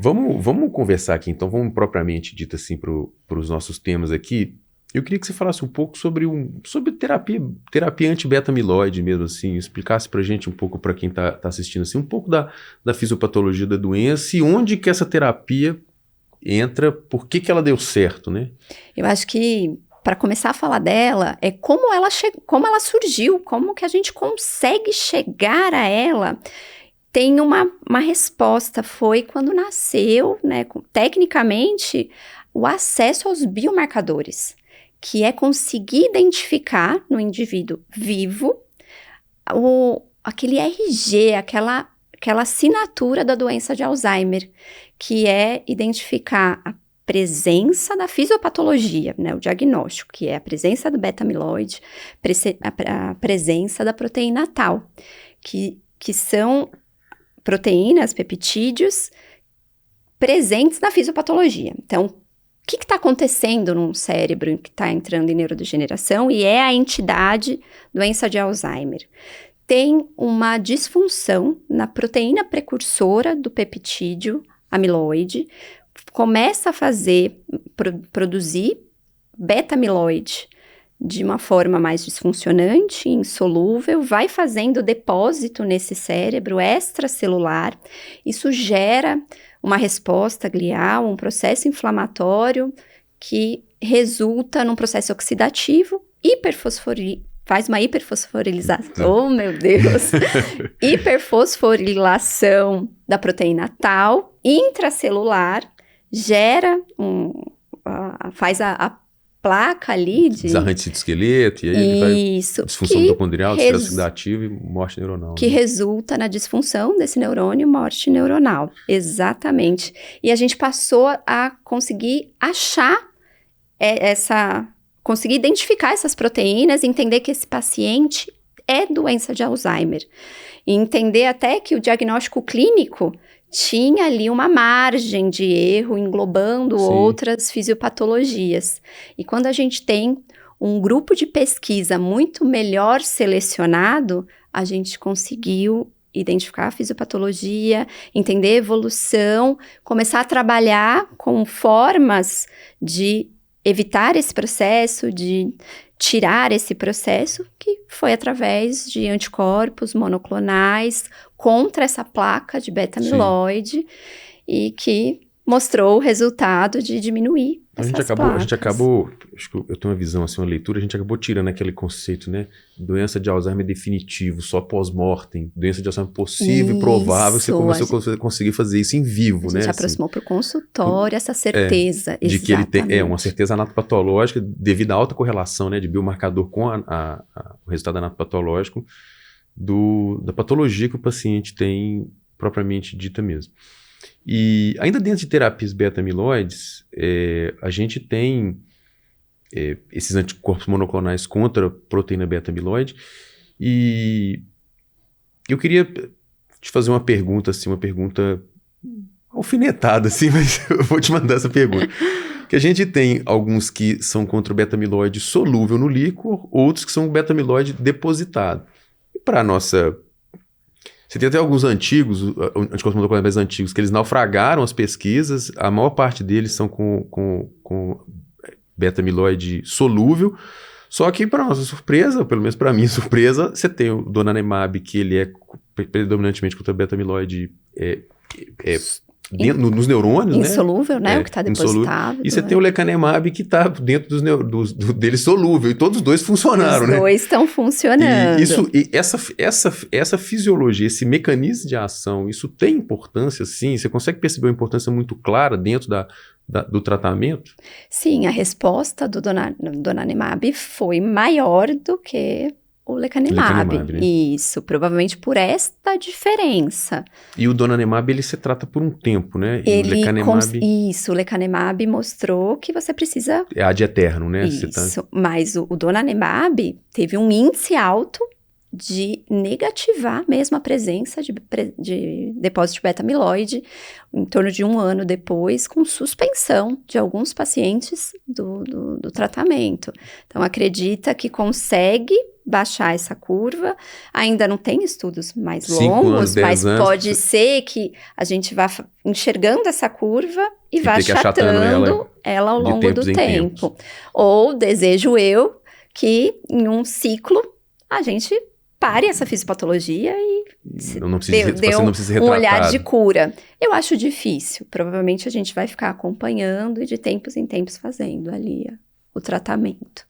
Vamos conversar aqui, então, vamos propriamente dito assim para os nossos temas aqui. Eu queria que você falasse um pouco sobre terapia anti-beta-amiloide mesmo, assim, explicasse pra gente um pouco, para quem tá assistindo, assim, um pouco da fisiopatologia da doença e onde que essa terapia entra, por que ela deu certo, né? Eu acho que, para começar a falar dela, é como ela surgiu, como que a gente consegue chegar a ela. Tem uma resposta, foi quando nasceu, né, tecnicamente, o acesso aos biomarcadores, que é conseguir identificar no indivíduo vivo aquele RG, aquela assinatura da doença de Alzheimer, que é identificar a presença da fisiopatologia, né, o diagnóstico, que é a presença do beta-amiloide, a presença da proteína tau, que são proteínas, peptídeos, presentes na fisiopatologia. Então, o que está acontecendo num cérebro que está entrando em neurodegeneração e é a entidade doença de Alzheimer? Tem uma disfunção na proteína precursora do peptídeo amiloide, começa a produzir beta-amiloide de uma forma mais disfuncionante, insolúvel, vai fazendo depósito nesse cérebro extracelular. Isso gera uma resposta glial, um processo inflamatório que resulta num processo oxidativo, faz uma hiperfosforilação, oh meu Deus, hiperfosforilação da proteína tau intracelular, gera faz a placa ali de... Desarranjo de citoesqueleto, e aí ele vai... Disfunção mitocondrial, estresse oxidativo e morte neuronal. Que resulta na disfunção desse neurônio, morte neuronal. Exatamente. E a gente passou a conseguir achar conseguir identificar essas proteínas, entender que esse paciente é doença de Alzheimer. E entender até que o diagnóstico clínico tinha ali uma margem de erro englobando outras fisiopatologias. E quando a gente tem um grupo de pesquisa muito melhor selecionado, a gente conseguiu identificar a fisiopatologia, entender a evolução, começar a trabalhar com formas de evitar esse processo, de tirar esse processo, que foi através de anticorpos monoclonais contra essa placa de beta-amiloide e que mostrou o resultado de diminuir essas placas. A gente acabou, acho que eu tenho uma visão, assim, uma leitura, a gente acabou tirando aquele conceito, né? Doença de Alzheimer definitivo, só pós-mortem, doença de Alzheimer possível e provável, você começou a conseguir fazer isso em vivo, né? A gente aproximou para o consultório essa certeza, de que ele tem uma certeza anatopatológica devido à alta correlação, né, de biomarcador com o resultado anatopatológico da patologia que o paciente tem propriamente dita mesmo. E ainda dentro de terapias beta-amiloides, a gente tem esses anticorpos monoclonais contra a proteína beta-amiloide. E eu queria te fazer uma pergunta, assim, uma pergunta alfinetada, assim, mas eu vou te mandar essa pergunta. Que a gente tem alguns que são contra o beta-amiloide solúvel no líquor, outros que são beta-amiloide depositado. E para a nossa... Você tem até alguns anticorpos monoclonais mais antigos, que eles naufragaram as pesquisas, a maior parte deles são com beta-amiloide solúvel, só que, para nossa surpresa, ou pelo menos para minha surpresa, você tem o donanemab, que ele é predominantemente contra beta-amiloide nos neurônios, insolúvel, né? O que está depositado. E você tem o lecanemab que está dentro dele solúvel, e todos os dois funcionaram, né? Os dois estão funcionando. E essa fisiologia, esse mecanismo de ação, isso tem importância, sim? Você consegue perceber uma importância muito clara dentro do tratamento? Sim, a resposta do donanemab foi maior do que o lecanemab, né? Isso, provavelmente por esta diferença. E o donanemab, ele se trata por um tempo, né? E o lecanemab mostrou que você precisa... É ad eterno, né? Isso, mas o donanemab teve um índice alto de negativar mesmo a presença de depósito de beta-amiloide em torno de 1 ano depois, com suspensão de alguns pacientes do tratamento. Então, acredita que consegue baixar essa curva. Ainda não tem estudos mais 5 longos, anos, 10 mas anos, pode ser que a gente vá enxergando essa curva e vá ter que achatando achatando ela ao de longo do tempos em tempo. tempos. Ou desejo eu que em um ciclo a gente pare essa fisiopatologia e Eu não preciso, dê você não precisa ser um olhar retratado. de cura. Eu acho difícil. Provavelmente a gente vai ficar acompanhando e de tempos em tempos fazendo ali o tratamento.